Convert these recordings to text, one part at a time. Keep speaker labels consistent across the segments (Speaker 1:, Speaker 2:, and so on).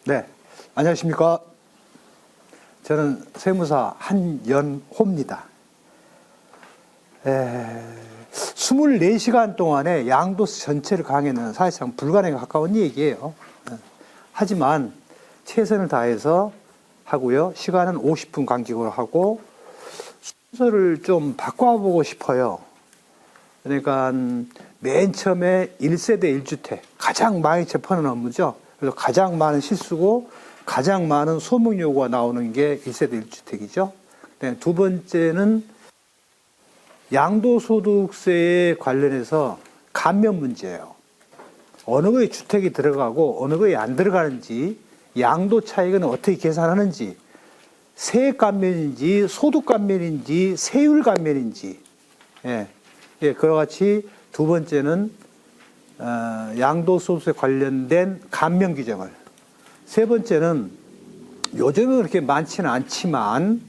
Speaker 1: 네, 안녕하십니까. 저는 세무사 한연호입니다. 24시간 동안에 양도세 전체를 강행하는 사실상 불가능에 가까운 얘기예요. 하지만 최선을 다해서 하고요. 시간은 50분 간격으로 하고 순서를 좀 바꿔보고 싶어요. 그러니까 맨 처음에 1세대 1주택, 가장 많이 접하는 업무죠. 그래서 가장 많은 실수고 가장 많은 소명 요구가 나오는 게 1세대 1주택이죠. 두 번째는 양도소득세에 관련해서 감면 문제예요. 어느 거에 주택이 들어가고 어느 거에 안 들어가는지, 양도 차익은 어떻게 계산하는지, 세액 감면인지 소득 감면인지 세율 감면인지, 그와 같이 두 번째는 양도소득세 관련된 감면 규정을, 세 번째는 요즘은 그렇게 많지는 않지만,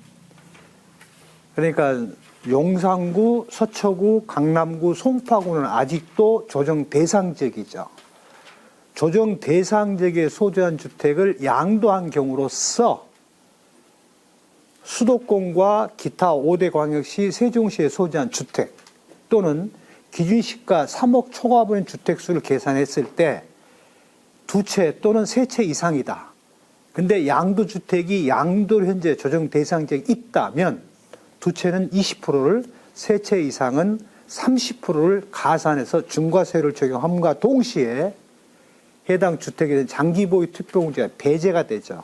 Speaker 1: 그러니까 용산구, 서초구, 강남구, 송파구는 아직도 조정 대상 지역이죠. 조정 대상 지역에 소재한 주택을 양도한 경우로서 수도권과 기타 5대 광역시, 세종시에 소재한 주택 또는 기준시가 3억 초과분인 주택수를 계산했을 때 두 채 또는 세 채 이상이다. 근데 양도주택이 양도로 현재 조정 대상 지역에 있다면 두 채는 20%를, 세 채 이상은 30%를 가산해서 중과세율을 적용함과 동시에 해당 주택에 대한 장기보유 투표공제가 배제가 되죠.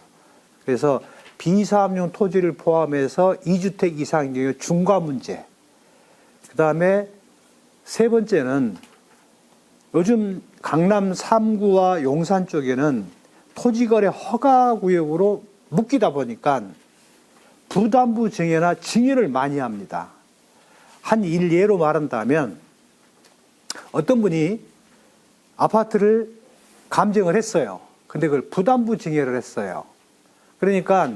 Speaker 1: 그래서 비사업용 토지를 포함해서 2주택 이상의 경우 중과 문제. 그 다음에 세 번째는 요즘 강남 3구와 용산 쪽에는 토지거래 허가구역으로 묶이다 보니까 부담부 증여나 증여를 많이 합니다. 한 일례로 말한다면 어떤 분이 아파트를 감정을 했어요. 근데 그걸 부담부 증여를 했어요. 그러니까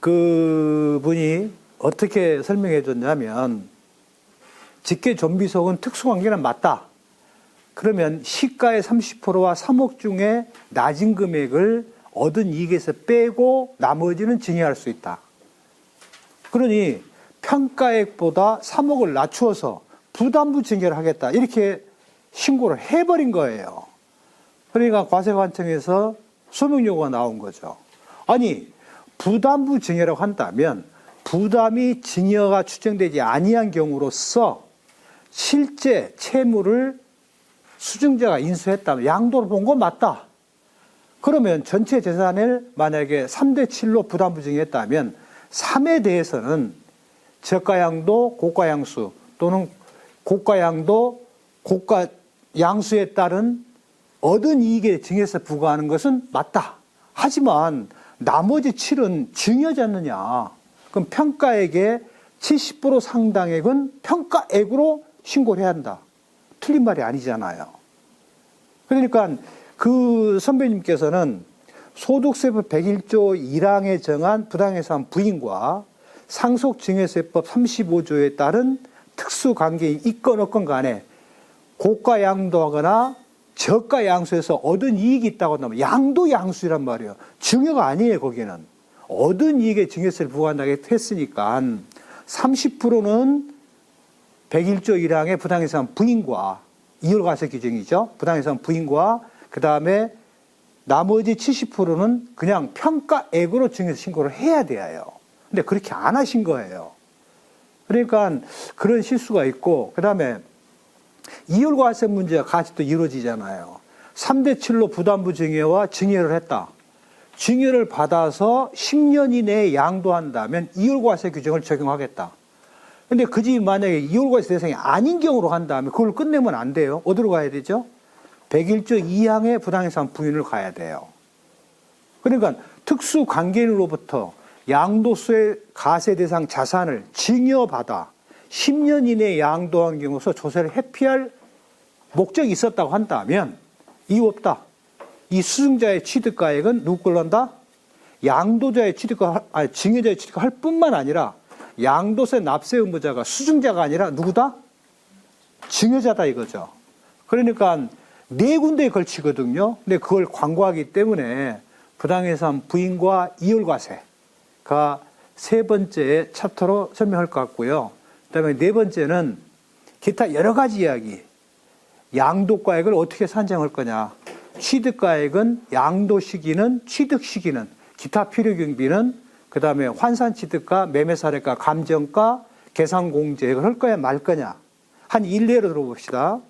Speaker 1: 그 분이 어떻게 설명해 줬냐면, 직계 좀비속은 특수관계는 맞다. 그러면 시가의 30%와 3억 중에 낮은 금액을 얻은 이익에서 빼고 나머지는 증여할 수 있다. 그러니 평가액보다 3억을 낮추어서 부담부 증여를 하겠다, 이렇게 신고를 해버린 거예요. 그러니까 과세관청에서 소명 요구가 나온 거죠. 아니, 부담부 증여라고 한다면 부담이 증여가 추정되지 아니한 경우로서 실제 채무를 수증자가 인수했다면 양도를 본 건 맞다. 그러면 전체 재산을 만약에 3대 7로 부담부 증여했다면 3에 대해서는 저가양도, 고가양수 또는 고가양도, 고가양수에 따른 얻은 이익에 증여세 부과하는 것은 맞다. 하지만 나머지 7은 증여하지 않느냐. 그럼 평가액의 70% 상당액은 평가액으로 신고를 해야 한다. 틀린 말이 아니잖아요. 그러니까 그 선배님께서는 소득세법 101조 1항에 정한 부당해상 부인과 상속증여세법 35조에 따른 특수관계인 있건 없건 간에 고가양도하거나 저가양수에서 얻은 이익이 있다고 한다면 양도양수란 말이에요. 증여가 아니에요. 거기는 얻은 이익에 증여세를 부과한다고 했으니까 30%는 101조 1항의 부당해상 부인과 이율과세 규정이죠. 부당해상 부인과 그 다음에 나머지 70%는 그냥 평가액으로 증여세 신고를 해야 돼요. 근데 그렇게 안 하신 거예요. 그러니까 그런 실수가 있고, 그 다음에 이율과세 문제가 같이 또 이루어지잖아요. 3대 7로 부담부 증여와 증여를 했다. 증여를 받아서 10년 이내에 양도한다면 이율과세 규정을 적용하겠다. 근데 그 집이 만약에 이율과세 대상이 아닌 경우로 한다면 그걸 끝내면 안 돼요. 어디로 가야 되죠? 101조 2항의 부당해상 부인을 가야 돼요. 그러니까 특수관계인으로부터 양도세 가세 대상 자산을 증여받아 10년 이내에 양도한 경우서 조세를 회피할 목적이 있었다고 한다면 이유 없다. 이 수증자의 취득가액은 누구 걸로 한다? 양도자의 증여자의 취득할 뿐만 아니라 양도세 납세 의무자가 수증자가 아니라 누구다? 증여자다 이거죠. 그러니까 네 군데에 걸치거든요. 근데 그걸 광고하기 때문에 부당해산 부인과 이율과세가 세 번째 챕터로 설명할 것 같고요. 그다음에 네 번째는 기타 여러 가지 이야기. 양도가액을 어떻게 산정할 거냐. 취득가액은 양도 시기는 취득 시기는 기타 필요경비는 그다음에 환산취득가, 매매사례가, 감정가, 계산공제액을 할 거냐 말 거냐. 한 일례로 들어봅시다.